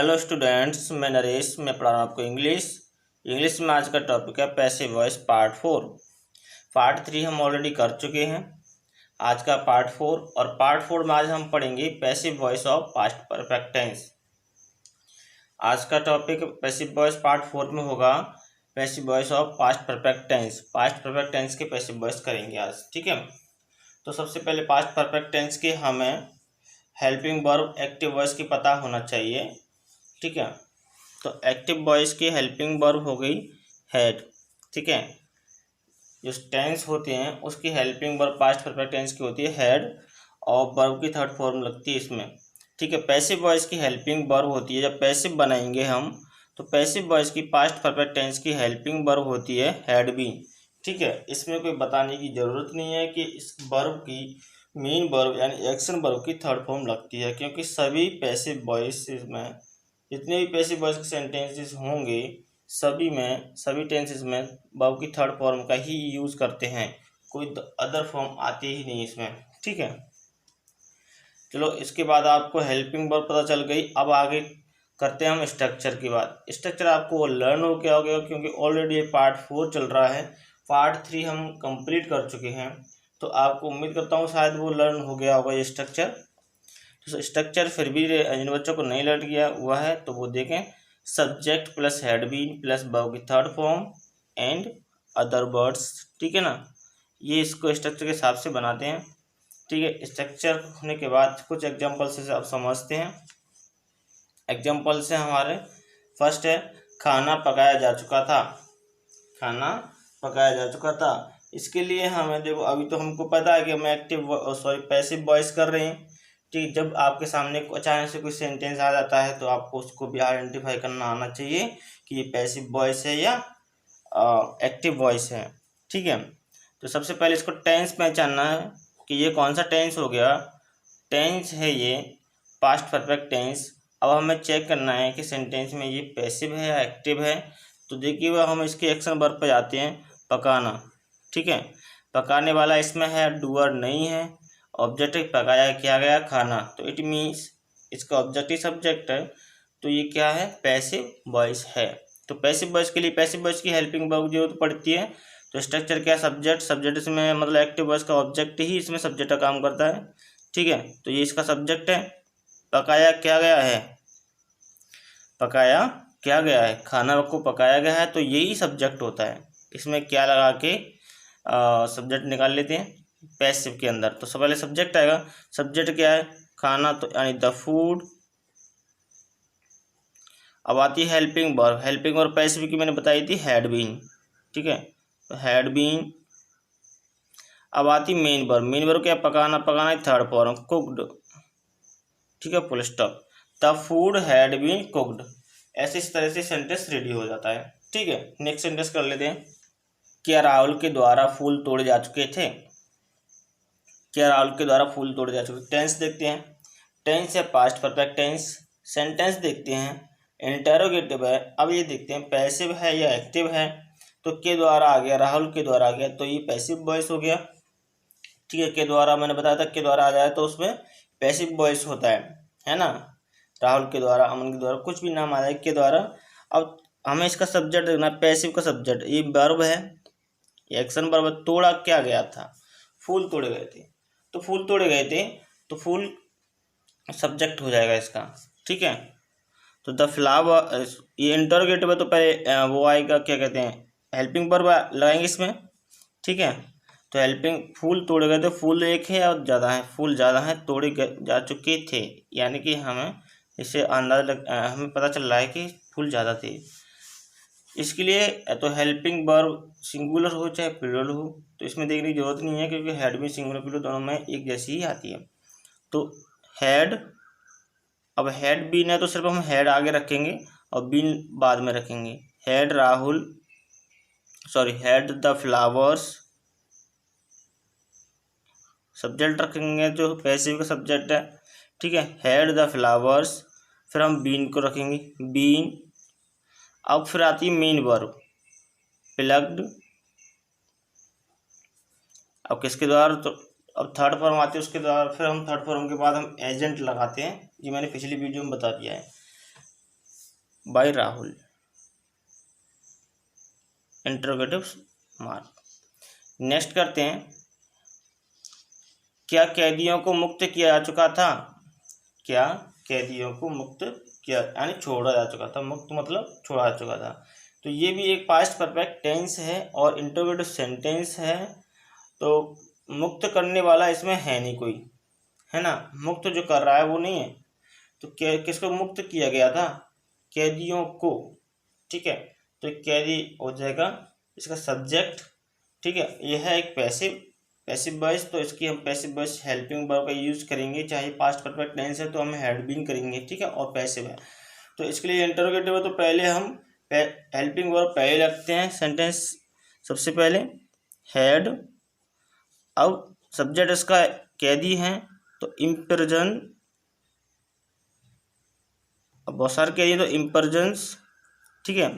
Hello students, मैं नरेश। मैं पढ़ा रहा हूँ आपको इंग्लिश में आज का टॉपिक है पैसिव वॉइस पार्ट 4। पार्ट 3 हम ऑलरेडी कर चुके हैं। आज का पार्ट 4 और पार्ट 4 में आज हम पढ़ेंगे passive voice of past perfect tense. आज का टॉपिक पैसिव वॉइस पार्ट 4 में होगा passive voice of past perfect tense. Past perfect tense के पैसिव वॉइस करेंगे आज, ठीक है। तो सबसे पहले पास्ट परफेक्ट टेंस के हमें हेल्पिंग वर्ब एक्टिव वॉइस की पता होना चाहिए, ठीक है। तो एक्टिव वॉइस की हेल्पिंग वर्ब हो गई हैड, ठीक है। जो टेंस होते हैं उसकी helping verb past perfect tense की होती है हैड और वर्ब की थर्ड फॉर्म लगती है इसमें, ठीक है। पैसिव वॉइस की हेल्पिंग वर्ब होती है, जब पैसिव बनाएंगे हम तो पैसिव वॉइस की पास्ट परफेक्ट टेंस की हेल्पिंग वर्ब होती है हैड बी, ठीक है। इसमें कोई बताने की ज़रूरत नहीं है कि इस वर्ब की मेन वर्ब यानी एक्शन वर्ब की थर्ड फॉर्म लगती है, क्योंकि सभी पैसिव वॉइस में जितने भी पैसिव वॉइस के सेंटेंसेस होंगे सभी टेंसेस में वर्ब की थर्ड फॉर्म का ही यूज़ करते हैं, कोई अदर फॉर्म आते ही नहीं इसमें, ठीक है। चलो, इसके बाद आपको हेल्पिंग वर्ब पता चल गई। अब आगे करते हैं हम स्ट्रक्चर की बात। स्ट्रक्चर आपको लर्न हो गया होगा, क्योंकि ऑलरेडी ये पार्ट 4 चल रहा है। पार्ट 3 हम कंप्लीट कर चुके हैं, तो आपको उम्मीद करता हूँ शायद वो लर्न हो गया होगा ये स्ट्रक्चर। तो स्ट्रक्चर फिर भी जिन बच्चों को नहीं लर्न किया हुआ है तो वो देखें। Subject plus had been plus verb की third form and other words, ठीक है ना। ये इसको स्ट्रक्चर के हिसाब से बनाते हैं, ठीक है। स्ट्रक्चर होने के बाद कुछ एग्जाम्पल से आप समझते हैं। एग्जाम्पल से हमारे फर्स्ट है खाना पकाया जा चुका था। खाना पकाया जा चुका था, इसके लिए हमें देखो, अभी तो हमको पता है कि हम पैसिव वॉइस कर रहे हैं, ठीक। जब आपके सामने अचानक से कोई सेंटेंस आ जाता है तो आपको उसको भी आइडेंटिफाई करना आना चाहिए कि ये पैसिव वॉइस है या एक्टिव वॉइस है, ठीक है। तो सबसे पहले इसको टेंस पहचानना है कि ये कौन सा टेंस हो गया। टेंस है ये पास्ट परफेक्ट टेंस। अब हमें चेक करना है कि सेंटेंस में ये पैसिव है या एक्टिव है। तो देखिए वह हम इसके एक्शन वर्ब पे जाते हैं, पकाना, ठीक है। पकाने वाला इसमें है, डूअर नहीं है। ऑब्जेक्टिव पकाया किया गया खाना, तो इट मीन्स इसका ऑब्जेक्टिव सब्जेक्ट है, तो ये क्या है, पैसिव वॉइस है। तो पैसिव वॉइस के लिए पैसिव वॉइस की हेल्पिंग वर्ब जरूरत पड़ती है। तो स्ट्रक्चर क्या, सब्जेक्ट इसमें मतलब एक्टिव वॉइस का ऑब्जेक्ट ही इसमें सब्जेक्ट का काम करता है, ठीक है। तो ये इसका सब्जेक्ट है। पकाया क्या गया है, पकाया क्या गया है, खाना को पकाया गया है, तो यही सब्जेक्ट होता है। इसमें क्या लगा के सब्जेक्ट निकाल लेते हैं पैसिव के अंदर। तो सबसे पहले सब्जेक्ट आएगा। सब्जेक्ट क्या है, खाना, तो यानी द फूड। अब आती है helping verb. Helping verb passive की मैंने बताई थी हैड बीन, ठीक है। तो हैड बीन। अब आती मेन वर्ब। मेन वर्ब क्या, पकाना, पकाना थर्ड फॉर्म कुक्ड, ठीक है, full stop. The food had been cooked. ऐसे इस तरह से सेंटेंस रेडी हो जाता है, ठीक है। नेक्स्ट सेंटेंस कर लेते हैं। क्या राहुल के द्वारा फूल तोड़े जा चुके थे। क्या राहुल के द्वारा फूल तोड़े जा चुके। टेंस देखते हैं। टेंस है पास्ट परफेक्ट टेंस। सेंटेंस देखते हैं, इंटरोगेटिव है। अब ये देखते हैं पैसिव है या एक्टिव है। तो के द्वारा आ गया, राहुल के द्वारा आ गया, तो ये पैसिव वॉइस हो गया, ठीक है। के द्वारा मैंने बताया था, के द्वारा आ जाए तो उसमें पैसिव वॉइस होता है ना। राहुल के द्वारा, अमन के द्वारा, कुछ भी नाम आ जाए के द्वारा। अब हमें इसका सब्जेक्ट देखना, पैसिव का सब्जेक्ट ये वर्ब है, एक्शन वर्ब। तोड़ा क्या गया था, फूल तोड़े गए थे, तो फूल तोड़े गए थे, तो फूल सब्जेक्ट हो जाएगा इसका, ठीक है। तो द फ्लावर, ये इंटरोगेटिव है, तो पहले वो आएगा, क्या कहते हैं, हेल्पिंग वर्ब लगाएंगे इसमें, ठीक है। तो हेल्पिंग, फूल तोड़े गए थे, फूल एक है और ज़्यादा है, फूल ज़्यादा है, तोड़े जा चुके थे, यानी कि हमें इससे हमें पता चल रहा है कि फूल ज़्यादा थे। इसके लिए तो हेल्पिंग वर्ब सिंगुलर हो चाहे प्लूरल हो, तो इसमें देखने की जरूरत नहीं है, क्योंकि हेड भी सिंगुलर प्लूरल दोनों में एक जैसी ही आती है। तो हेड, अब हेड बीन है तो सिर्फ हम हेड आगे रखेंगे और बीन बाद में रखेंगे। Head Rahul, head the flowers, subject रखेंगे जो पैसिव का सब्जेक्ट है, ठीक है। हेड द फ्लावर्स, फिर हम बीन को रखेंगे, बीन। अब फिर आती है मेन वर्ब, प्लग्ड। अब किसके द्वारा, तो अब थर्ड फॉर्म आती है उसके द्वारा। फिर हम थर्ड फॉर्म के बाद हम एजेंट लगाते हैं, ये मैंने पिछली वीडियो में बता दिया है। By Rahul, interrogative mark. Next करते हैं, क्या कैदियों को मुक्त किया जा चुका था? क्या कैदियों को मुक्त किया यानी छोड़ा जा चुका था, मुक्त मतलब छोड़ा जा चुका था। तो ये भी एक पास्ट परफेक्ट टेंस है और इंटरोगेटिव सेंटेंस है, तो मुक्त करने वाला इसमें है नहीं कोई, है ना, मुक्त जो कर रहा है वो नहीं है। तो किसको मुक्त किया गया था? कैदियों को, ठीक है। तो कैदी हो जाएगा इसका सब्जेक्ट, ठीक है। यह है एक पैसिव वॉइस, तो इसकी हम पैसिव वॉइस हेल्पिंग वर्ब का यूज करेंगे, चाहे पास्ट परफेक्ट टेंस है तो हम हैड बीन करेंगे, ठीक है। और पैसिव है तो इसके लिए इंटरोगेटिव है तो पहले हम हेल्पिंग वर्ब पहले लगते हैं सेंटेंस, सबसे पहले हैड। अब सब्जेक्ट इसका कैदी है तो इम्प्रिजन, अब बहुत सारे कैदी तो इम्प्रिजन्स, ठीक है।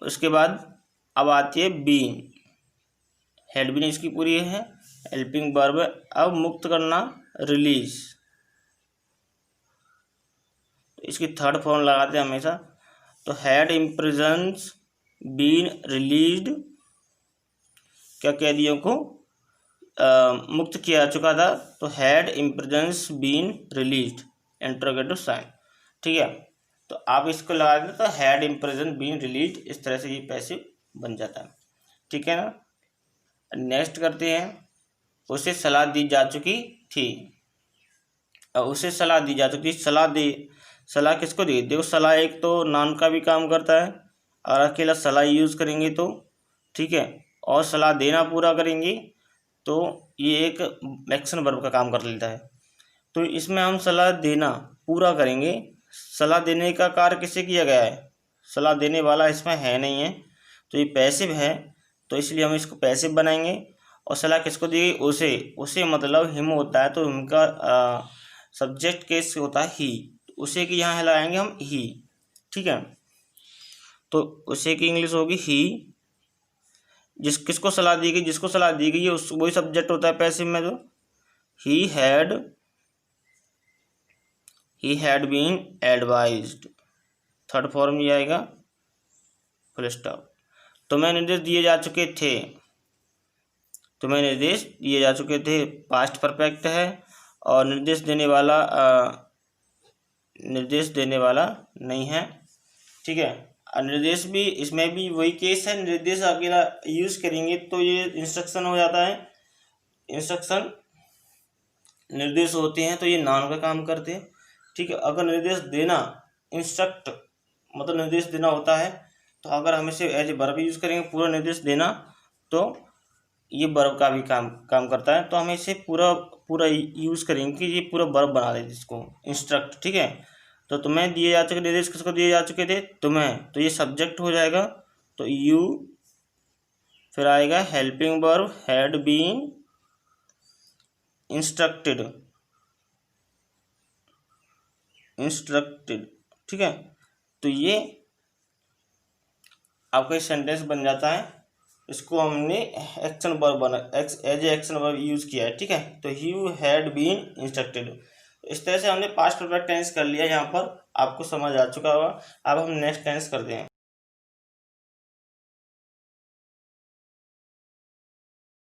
उसके बाद अब आती है बीन, हेड बीन इसकी पूरी है हेल्पिंग वर्ब। अब मुक्त करना रिलीज, तो इसकी थर्ड फॉर्म लगाते हैं हमेशा, तो हैड इम्प्रिजन्स बीन रिलीज्ड, क्या कैदियों को मुक्त किया जा चुका था, तो had imprisons been released, interrogative sign, ठीक है। तो आप इसको लगा दें तो हैड इम्प्रिजन बीन रिलीज्ड, इस तरह से ये पैसिव बन जाता है, ठीक है ना। नेक्स्ट करते हैं, उसे सलाह दी जा चुकी थी। उसे सलाह दी जा चुकी, सलाह किसको दी? देखो सलाह एक तो नाउन का भी काम करता है, और अकेला सलाह यूज़ करेंगे तो, ठीक है, और सलाह देना पूरा करेंगे तो ये एक एक्शन वर्ब का काम कर लेता है। तो इसमें हम सलाह देना पूरा करेंगे, सलाह देने का कार्य किसे किया गया है? सलाह देने वाला इसमें है नहीं है, तो ये पैसिव है, तो इसलिए हम इसको पैसिव बनाएंगे। और सलाह किसको दी गई? उसे मतलब हिम होता है, तो हिम का सब्जेक्ट केस होता है ही, उसे की यहाँ लगाएंगे हम ही, ठीक है। तो उसे की इंग्लिश होगी ही। किसको सलाह दी गई? जिसको सलाह दी गई है उस वही सब्जेक्ट होता है पैसिव में, तो ही had been advised, third form ये आएगा, फुल स्टॉप। तुम्हें निर्देश दिए जा चुके थे, तुम्हें निर्देश दिए जा चुके थे पास्ट परफेक्ट है, और निर्देश देने वाला नहीं है, ठीक है। निर्देश भी इसमें भी वही केस है, निर्देश अकेला यूज करेंगे तो ये इंस्ट्रक्शन हो जाता है, इंस्ट्रक्शन निर्देश होते हैं तो ये नाउन का काम करते हैं, ठीक है। अगर निर्देश देना, इंस्ट्रक्ट मतलब निर्देश देना होता है, तो अगर हम इसे एज ए वर्ब यूज करेंगे पूरा निर्देश देना, तो ये वर्ब का भी काम करता है, तो हमें इसे पूरा यूज करेंगे कि ये पूरा वर्ब बना दें इसको, इंस्ट्रक्ट, ठीक है। तो तुम्हें दिए जा चुके निर्देश किसको दिए जा चुके थे? तुम्हें, तो ये सब्जेक्ट हो जाएगा, तो यू, फिर आएगा helping verb had been instructed, ठीक है। तो ये आपका सेंटेंस बन जाता है, इसको हमने action verb as a action verb use किया है, ठीक है। तो ही हैड बीन इंस्ट्रक्टेड, इस तरह से हमने पास्ट परफेक्ट टेंस कर लिया, यहाँ पर आपको समझ आ चुका होगा। अब हम नेक्स्ट टेंस करते हैं।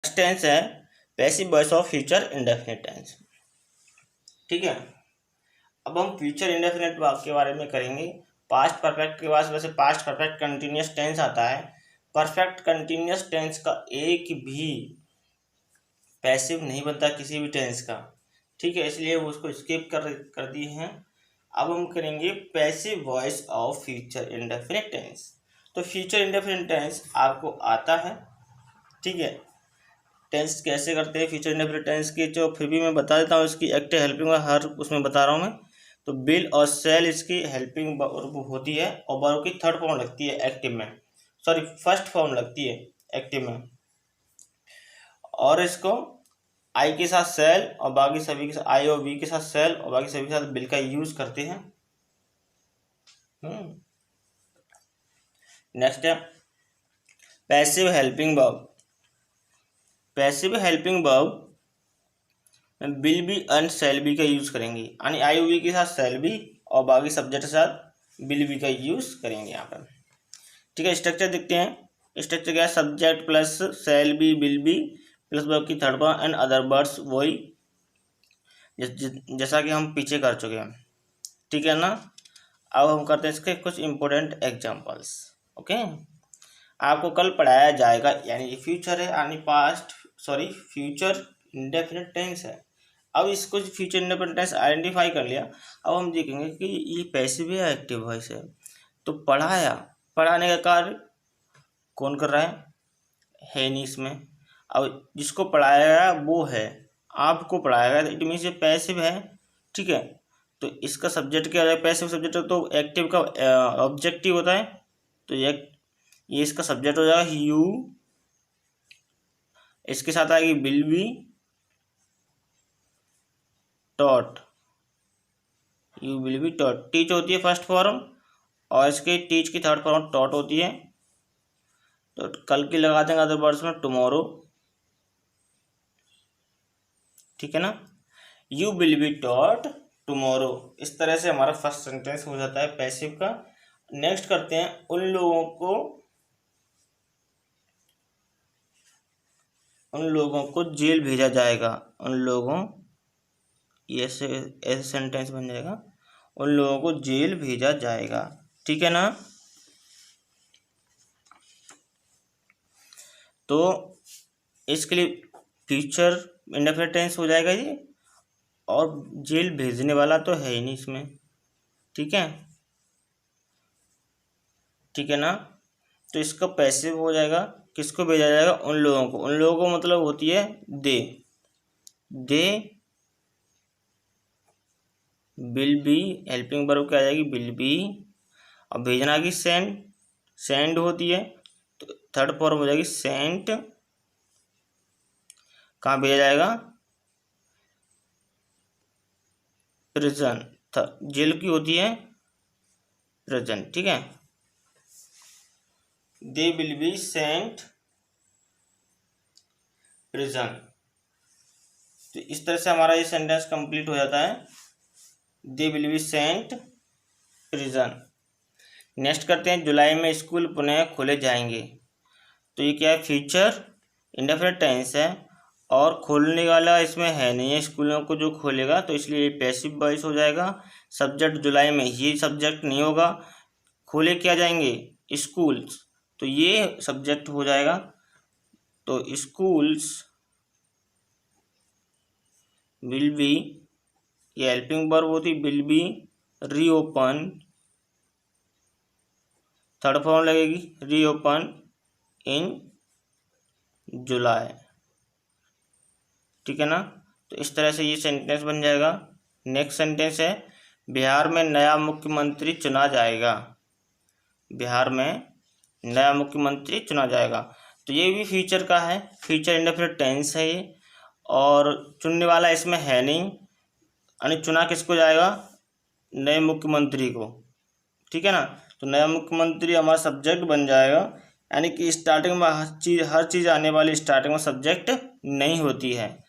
नेक्स्ट टेंस है passive voice of future indefinite tense, ठीक है। अब हम फ्यूचर इंडेफिनिट के बारे में करेंगे। पास्ट परफेक्ट के बाद वैसे पास्ट परफेक्ट कंटिन्यूस टेंस आता है, परफेक्ट कंटिन्यूस टेंस का एक भी पैसिव नहीं बनता किसी भी टेंस का, ठीक है, इसलिए वो उसको स्किप कर दिए हैं। अब हम करेंगे passive voice of future indefinite tense. तो फ्यूचर इंडेफिनिट टेंस आपको आता है, ठीक है। टेंस कैसे करते हैं फ्यूचर इंडेफिनिट टेंस की, जो फिर भी मैं बता देता हूँ, इसकी एक्टिव हेल्पिंग हर उसमें बता रहा हूँ मैं। तो बिल और सेल इसकी हेल्पिंग वर्ब होती है, और वर्ब की थर्ड फॉर्म लगती है एक्टिव में, सॉरी फर्स्ट फॉर्म लगती है एक्टिव में, और इसको आई के साथ सेल और बाकी सभी के साथ, आई और बी के साथ सेल और बाकी सभी के साथ बिल का यूज करते हैं। नेक्स्ट है passive helping verb. Passive helping verb will be and shall be का यूज करेंगे, यानी आई बी के साथ शैल बी और बाकी सब्जेक्ट के साथ विल बी का यूज़ करेंगे यहाँ पर। ठीक है, स्ट्रक्चर देखते हैं। स्ट्रक्चर क्या है, subject plus shall be will be plus verb की third form and other words, वही जैसा कि हम पीछे कर चुके हैं। ठीक है ना। अब हम करते हैं इसके कुछ इंपॉर्टेंट एग्जांपल्स। ओके, आपको कल पढ़ाया जाएगा, यानी ये फ्यूचर है, यानी फ्यूचर इंडेफिनिट टेंस है। अब इसको फ्यूचर इंडेफिनिट टेंस आइडेंटिफाई कर लिया। अब हम देखेंगे कि ये पैसिव है एक्टिव वॉइस है। तो पढ़ाने का कार्य कौन कर रहा है नहीं इसमें। अब जिसको पढ़ाया वो है, आपको पढ़ाएगा, इट मीन्स ये पैसिव है। ठीक है, तो इसका सब्जेक्ट क्या है, पैसिव सब्जेक्ट है, तो एक्टिव का ऑब्जेक्टिव होता है। तो ये इसका सब्जेक्ट हो जाएगा यू, इसके साथ आएगी will be taught, you will be taught. Teach होती है फर्स्ट फॉर्म और इसके टीच की थर्ड फॉर्म टॉट होती है। तो कल की लगा देंगे अदर वर्ड्स में टुमारो। ठीक है ना, you will be taught tomorrow. इस तरह से हमारा फर्स्ट सेंटेंस हो जाता है पैसिव का। नेक्स्ट करते हैं, उन लोगों को जेल भेजा जाएगा। उन लोगों, ये ऐसे सेंटेंस बन जाएगा, उन लोगों को जेल भेजा जाएगा। ठीक है ना। तो इसके लिए फ्यूचर इंडेफिनिट टेंस हो जाएगा ये, और जेल भेजने वाला तो है ही नहीं इसमें। ठीक है, ठीक है ना। तो इसका पैसिव हो जाएगा, किसको भेजा जाएगा, उन लोगों को। उन लोगों को मतलब होती है they will be, helping verb क्या आ जाएगी, विल बी। और भेजना की सेंड होती है, तो थर्ड फॉर्म हो जाएगी सेंट। कहाँ भेजा जाएगा, प्रिजन। जेल की होती है प्रिजन। ठीक है, they will be sent prison. तो इस तरह से हमारा ये सेंटेंस कंप्लीट हो जाता है, they will be sent prison. Next करते हैं, जुलाई में स्कूल पुनः खोले जाएंगे। तो ये क्या है, फ्यूचर इंडेफिनिट टेंस है और खोलने वाला इसमें है नहीं है, स्कूलों को जो खोलेगा, तो इसलिए ये पैसिव वॉइस हो जाएगा। सब्जेक्ट जुलाई में, ये सब्जेक्ट नहीं होगा। खोले क्या जाएंगे, स्कूल्स, तो ये सब्जेक्ट हो जाएगा। तो स्कूल्स विल बी, ये हेल्पिंग वर्ब होती, will be reopen, third form लगेगी रीओपन इन जुलाई। ठीक है ना। तो इस तरह से ये सेंटेंस बन जाएगा। नेक्स्ट सेंटेंस है, बिहार में नया मुख्यमंत्री चुना जाएगा। बिहार में नया मुख्यमंत्री चुना जाएगा। तो ये भी फ्यूचर का है, फ्यूचर इंडेफिनिट टेंस है ये, और चुनने वाला इसमें है नहीं, यानी चुना किसको जाएगा, नए मुख्यमंत्री को। ठीक है ना। तो नया मुख्यमंत्री हमारा सब्जेक्ट बन जाएगा, यानी कि स्टार्टिंग में हर चीज़ आने वाली स्टार्टिंग में सब्जेक्ट नहीं होती है,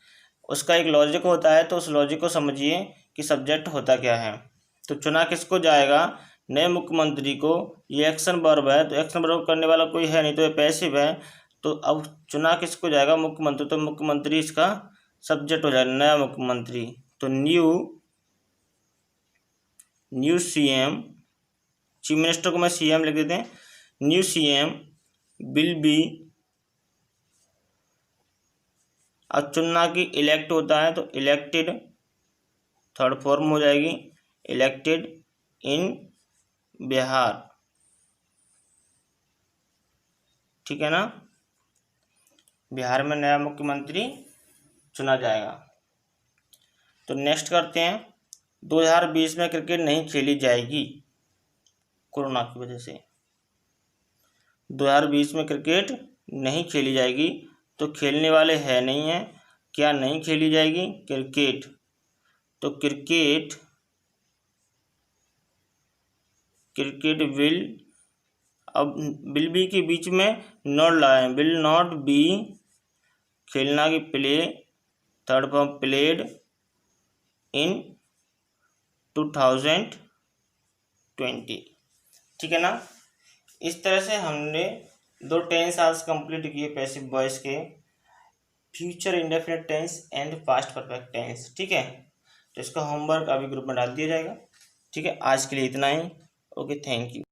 उसका एक लॉजिक होता है। तो उस लॉजिक को समझिए कि सब्जेक्ट होता क्या है। तो चुना किसको जाएगा, नए मुख्यमंत्री को। ये एक्शन वर्ब है, तो एक्शन वर्ब करने वाला कोई है नहीं, तो ये पैसिव है। तो अब चुना किसको जाएगा, मुख्यमंत्री, तो मुख्यमंत्री इसका सब्जेक्ट हो जाएगा, नया मुख्यमंत्री। तो न्यू सीएम, चीफ मिनिस्टर को मैं सीएम लिख देते हैं, न्यू सीएम विल बी। अब चुनना की इलेक्ट होता है, तो इलेक्टेड थर्ड फॉर्म हो जाएगी, इलेक्टेड इन बिहार। ठीक है ना, बिहार में नया मुख्यमंत्री चुना जाएगा। तो नेक्स्ट करते हैं, 2020 में क्रिकेट नहीं खेली जाएगी कोरोना की वजह से। 2020 में क्रिकेट नहीं खेली जाएगी, तो खेलने वाले है नहीं है, क्या नहीं खेली जाएगी, क्रिकेट। तो क्रिकेट विल, अब विल बी के बीच में नॉट लाए, विल नॉट बी, खेलना की play, third form played in 2020, 20। ठीक है ना। इस तरह से हमने 2 टेंस आज कंप्लीट किए पैसिव वॉइस के, future indefinite tense and past perfect tense. ठीक है, तो इसका होमवर्क अभी ग्रुप में डाल दिया जाएगा। ठीक है, आज के लिए इतना ही। Okay, thank you.